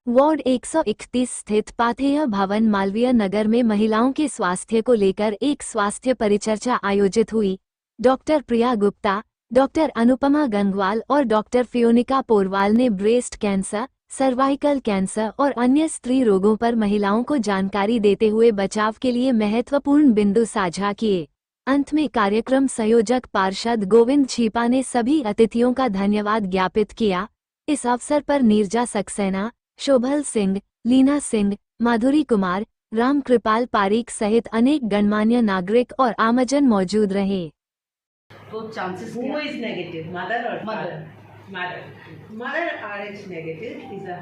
Ward 131 स्थित पाथेय भवन मालवीय नगर में महिलाओं के स्वास्थ्य को लेकर एक स्वास्थ्य परिचर्चा आयोजित हुई। डॉक्टर प्रिया गुप्ता, डॉक्टर अनुपमा गंगवाल और डॉक्टर फियोनिका पोरवाल ने ब्रेस्ट कैंसर, सर्वाइकल कैंसर और अन्य स्त्री रोगों पर महिलाओं को जानकारी देते हुए बचाव के लिए महत्वपूर्ण बिंदु साझा किए। अंत में कार्यक्रम संयोजक पार्षद गोविंद छीपा ने सभी अतिथियों का धन्यवाद ज्ञापित किया। इस अवसर पर नीरजा सक्सेना, शोभल सिंह, लीना सिंह, माधुरी कुमार, राम कृपाल पारीक सहित अनेक गणमान्य नागरिक और आमजन मौजूद रहे। तो chances who is negative, mother or Mother. father? Mother RH negative is a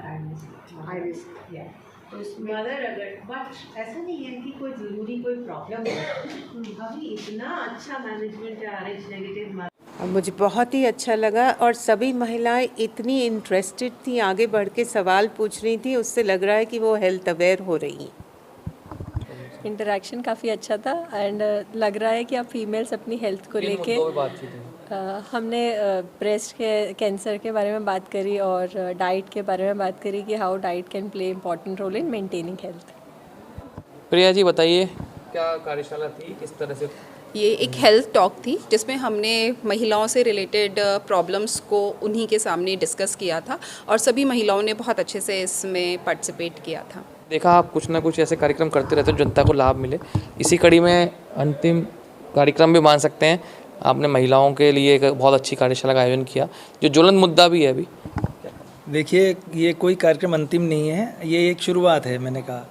high risk. Yeah. तो इसमें मदर अगर बट ऐसा नहीं है कि कोई ज़रूरी कोई प्रॉब्लम हो। अभी इतना अच्छा मैनेजमेंट है RH नेगेटिव। मुझे बहुत ही अच्छा लगा और सभी महिलाएं इतनी इंटरेस्टेड थी, आगे बढ़ के सवाल पूछ रही थी, उससे लग रहा है कि वो हेल्थ अवेयर हो रही हैं। इंटरेक्शन काफ़ी अच्छा था एंड लग रहा है कि आप फीमेल्स अपनी हेल्थ को लेके हमने ब्रेस्ट के कैंसर के बारे में बात करी और डाइट के बारे में बात करी कि how diet can play important role in maintaining health. Priya ji बताइए, क्या कार्यशाला थी, किस तरह से? ये एक हेल्थ टॉक थी जिसमें हमने महिलाओं से रिलेटेड प्रॉब्लम्स को उन्हीं के सामने डिस्कस किया था और सभी महिलाओं ने बहुत अच्छे से इसमें पार्टिसिपेट किया था। देखा, आप कुछ ना कुछ ऐसे कार्यक्रम करते रहते हो, जनता को लाभ मिले। इसी कड़ी में अंतिम कार्यक्रम भी मान सकते हैं, आपने महिलाओं के लिए एक बहुत अच्छी कार्यशाला का आयोजन किया जो ज्वलंत मुद्दा भी है अभी। देखिए, ये कोई कार्यक्रम अंतिम नहीं है, ये एक शुरुआत है, मैंने कहा।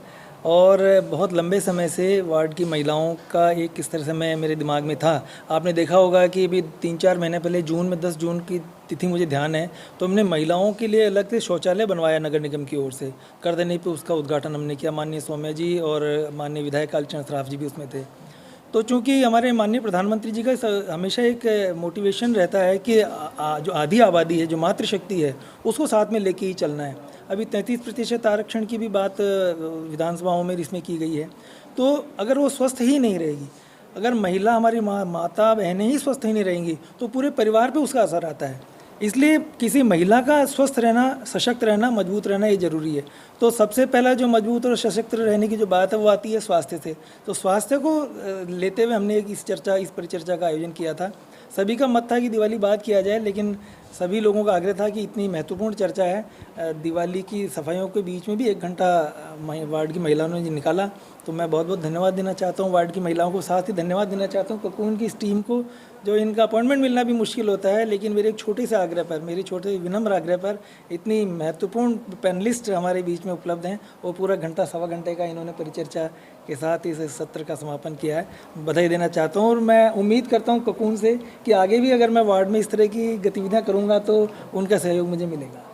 और बहुत लंबे समय से वार्ड की महिलाओं का एक किस तरह से मैं मेरे दिमाग में था। आपने देखा होगा कि अभी 3-4 महीने पहले जून में 10 जून की तिथि मुझे ध्यान है, तो हमने महिलाओं के लिए अलग से शौचालय बनवाया नगर निगम की ओर से। कर देने पे उसका उद्घाटन हमने किया। माननीय सौम्या जी और माननीय विधायक कालीचरण सराफ जी भी उसमें थे। तो चूँकि हमारे माननीय प्रधानमंत्री जी का हमेशा एक मोटिवेशन रहता है कि जो आधी आबादी है, जो मातृशक्ति है, उसको साथ में लेके ही चलना है। अभी 33% आरक्षण की भी बात विधानसभाओं में इसमें की गई है। तो अगर वो स्वस्थ ही नहीं रहेगी, अगर महिला हमारी माता बहनें ही स्वस्थ ही नहीं रहेंगी, तो पूरे परिवार पे उसका असर आता है। इसलिए किसी महिला का स्वस्थ रहना, सशक्त रहना, मजबूत रहना ये ज़रूरी है। तो सबसे पहला जो मजबूत और सशक्त रहने की जो बात है वो आती है स्वास्थ्य से। तो स्वास्थ्य को लेते हुए हमने इस परिचर्चा का आयोजन किया था। सभी का मत था कि दिवाली बाद किया जाए, लेकिन सभी लोगों का आग्रह था कि इतनी महत्वपूर्ण चर्चा है, दिवाली की सफाइयों के बीच में भी 1 घंटा वार्ड की महिलाओं ने निकाला। तो मैं बहुत बहुत धन्यवाद देना चाहता हूँ वार्ड की महिलाओं को, साथ ही धन्यवाद देना चाहता हूँ कोकून की इस टीम को, जो इनका अपॉइंटमेंट मिलना भी मुश्किल होता है, लेकिन मेरे एक छोटे से आग्रह पर, मेरे छोटे विनम्र आग्रह पर इतनी महत्वपूर्ण पैनलिस्ट हमारे बीच में उपलब्ध हैं। वो पूरा घंटा, सवा घंटे का इन्होंने परिचर्चा के साथ इस सत्र का समापन किया है। बधाई देना चाहता हूँ और मैं उम्मीद करता हूँ कोकून से कि आगे भी अगर मैं वार्ड में इस तरह की गतिविधियाँ करूँगा तो उनका सहयोग मुझे मिलेगा।